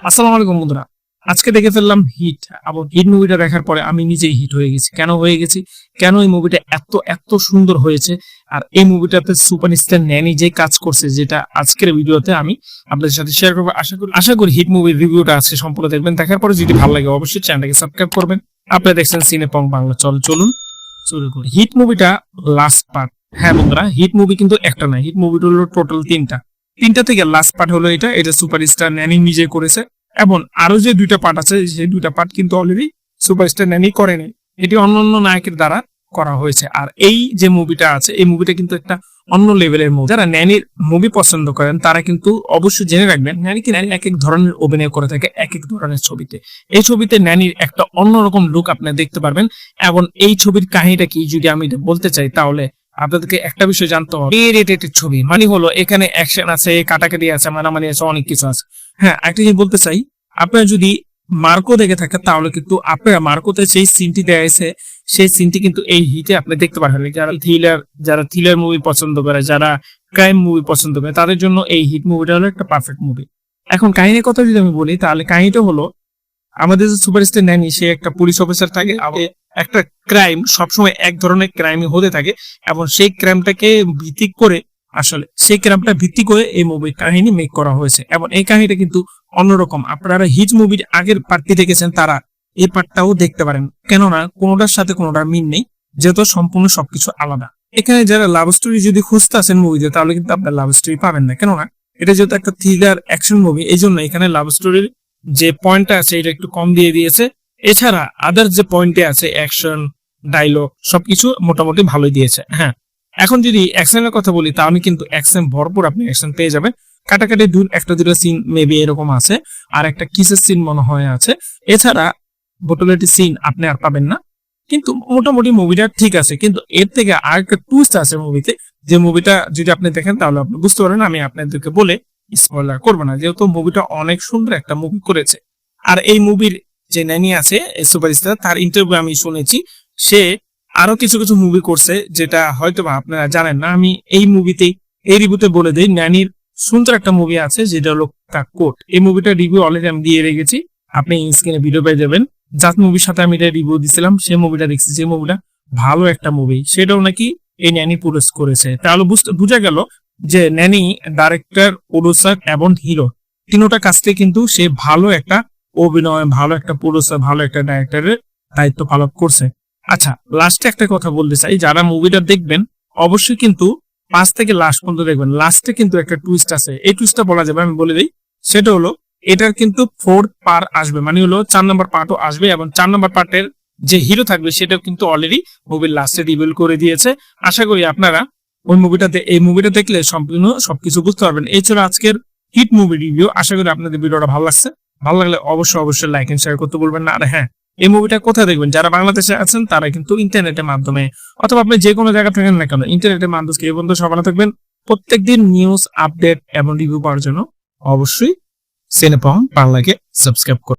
আসসালামু আলাইকুম বন্ধুরা। আজকে দেখে ফেললাম হিট এবং হিট মুভিটা দেখার পরে আমি নিজেই হিট হয়ে গেছি। কেন হয়ে গেছি? কেন এই মুভিটা এত এত সুন্দর হয়েছে? আর এই মুভিটাতে সুপারস্টার ন্যানি যে কাজ করছে, যেটা আজকের ভিডিওতে আমি আপনাদের সাথে শেয়ার করবো। আশা করি হিট মুভির রিভিউটা আজকে সম্পূর্ণ দেখবেন। দেখার পরে যদি ভালো লাগে অবশ্যই চ্যানেলটাকে সাবস্ক্রাইব করবেন। আপনারা দেখছেন সিনেপং বাংলা। চলুন শুরু করি। হিট মুভিটা লাস্ট পার্ট। হ্যাঁ বন্ধুরা, হিট মুভি কিন্তু একটা না, হিট মুভিটা হলো টোটাল তিনটা থেকে লাস্ট পার্ট হলো এটা সুপারস্টার ন্যানি নিজে করেছে। এবং আরো যে দুইটা পার্ট আছে, সেই দুইটা পার্ট কিন্তু অলরেডি সুপারস্টার ন্যানি করেনি, এটি অন্য নায়কের দ্বারা করা হয়েছে। আর এই যে মুভিটা আছে, এই মুভিটা কিন্তু একটা অন্য লেভেলের মুভি। যারা ন্যানির মুভি পছন্দ করেন তারা কিন্তু অবশ্যই জেনে রাখবেন, ন্যানি এক এক ধরনের অভিনয় করে থাকে এক এক ধরনের ছবিতে। এই ছবিতে ন্যানির একটা অন্যরকম লুক আপনি দেখতে পারবেন। এবং এই ছবির কাহিনীটা কি যদি আমি বলতে চাই, তাহলে আপনাদেরকে একটা বিষয় জানতে হবে। রেটেড ছবি মানে হলো এখানে অ্যাকশন আছে, কাটাকাটি আছে, মারামারি আছে, অনেক কিছু আছে। হ্যাঁ, একটা জিনিস বলতে চাই, আপনারা যদি মার্কো দেখে থাকেন তাহলে কিন্তু আপনারা মার্কোতে সেই সিনটি দেয়া আছে, সেই সিনটি কিন্তু এই হিটে আপনি দেখতে পারবেন। যারা থ্রিলার মুভি পছন্দ করে, যারা ক্রাইম মুভি পছন্দ করে, তাদের জন্য এই হিট মুভিটা হলো একটা পারফেক্ট মুভি। এখন কাহিনীর কথা যদি আমি বলি, তাহলে কাহিনীটা হলো আমাদের যে সুপারস্টার ন্যানি, সে একটা পুলিশ অফিসার থাকে। একটা ক্রাইম সবসময় এক ধরনের ক্রাইম হতে থাকে এবং সেই ক্রাইমটাকে ভিত্তি করে, আসলে সেই ক্রাইমটা ভিত্তি করে এই মুভির কাহিনী মেক করা হয়েছে। এবং এই কাহিনীটা কিন্তু অন্যরকম। আপনারা হিট মুভির আগের পার্টটি দেখেছেন, তারা এই পার্টটাও দেখতে পারেন, কেননা কোনোটার সাথে কোনোটার মিল নেই, যেহেতু সম্পূর্ণ সবকিছু আলাদা। এখানে যারা লাভ স্টোরি যদি খুঁজতে আসেন মুভিতে, তাহলে কিন্তু আপনার লাভ স্টোরি পাবেন না, কেননা এটা যেহেতু একটা থ্রিলার অ্যাকশন মুভি, এই জন্য এখানে লাভ স্টোরির যে পয়েন্টটা আছে এটা একটু কম দিয়ে দিয়েছে। এছাড়া আদার যে পয়েন্টে আছে, অ্যাকশন, ডায়লগ, সবকিছু মোটামুটি ভালোই দিয়েছে। হ্যাঁ, এখন যদি অ্যাকশনের কথা বলি, তাহলে কিন্তু অ্যাকশন ভরপুর আপনি অ্যাকশন পেয়ে যাবেন। কাটাকাটি একটা দুটো সিন মেবি এরকম আছে, আর একটা কিসের সিন মনে হয় আছে। এছাড়া ব্রুটালিটি সিন আপনি আর পাবেন না, কিন্তু মোটামুটি মুভিটা ঠিক আছে। কিন্তু এর থেকে আর একটা টুইস্ট আছে মুভিতে, যে মুভিটা যদি আপনি দেখেন তাহলে আপনি বুঝতে পারবেন। আমি আপনাদেরকে বলে স্পয়লার করবো না, যেহেতু মুভিটা অনেক সুন্দর একটা মুভি করেছে। আর এই মুভির যে ন্যানি আছে সুপারস্টার, তার ইন্টারভিউ আমি শুনেছি, সে আরো কিছু কিছু মুভি করছে যেটা হয়তো বা আপনারা জানেন না। আমি এই রিভিউতে বলে দিই, ন্যানির সুন্দর একটা মুভি আছে যেটা হলো কোট। এই মুভিটা রিভিউ অলরেডি আমি দিয়ে রেখেছি, আপনি স্ক্রিনে ভিডিও পেয়ে যাবেন। জাত মুভির সাথে আমি এটা রিভিউ দিছিলাম, সেই মুভিটা দেখছি, যে মুভিটা ভালো একটা মুভি, সেটাও নাকি এই ন্যানি প্রডিউস করেছে। তাহলে বোঝা গেল যে ন্যানি ডাইরেক্টর, প্রডিউসার এবং হিরো তিনোটা কাজটি কিন্তু সে ভালো একটা অভিনয়, ভালো একটা প্রডিউসার, ভালো একটা ডাইরেক্টরের দায়িত্ব পালন করছে। আচ্ছা, লাস্টে একটা কথা বলতে চাই, যারা মুভিটা দেখবেন অবশ্যই কিন্তু 5 থেকে লাস্ট পর্যন্ত দেখবেন। লাস্টে কিন্তু একটা টুইস্ট আছে, এই টুইস্টটা বলা যাবে, আমি বলে দিই। সেটা হলো এটার কিন্তু 4th পার্ট আসবে, মানে হলো 4 নম্বর পার্টও আসবে। এবং 4 নম্বর পার্টের যে হিরো থাকবে সেটাও কিন্তু অলরেডি মুভির লাস্টে রিভিল করে দিয়েছে। আশা করি আপনারা এই মুভিটা দেখলে সম্পূর্ণ সবকিছু বুঝতে পারবেন। এই ছিল আজকের হিট মুভি রিভিউ। আশা করি আপনাদের ভিডিওটা ভালো লাগছে। ভালো লাগলে অবশ্যই লাইক এন্ড শেয়ার করতে বলবেন না। আর হ্যাঁ, এই মুভিটা কোথায় দেখবেন, যারা বাংলাদেশে আছেন তারা কিন্তু ইন্টারনেটের মাধ্যমে, অথবা আপনি যে কোনো জায়গা থাকেন না কেন, ইন্টারনেটের মাধ্যমে এই পর্যন্ত সবাই থাকবেন। প্রত্যেকদিন নিউজ আপডেট এবং রিভিউ পাওয়ার জন্য অবশ্যই সিনেপং বাংলাকে সাবস্ক্রাইব করুন।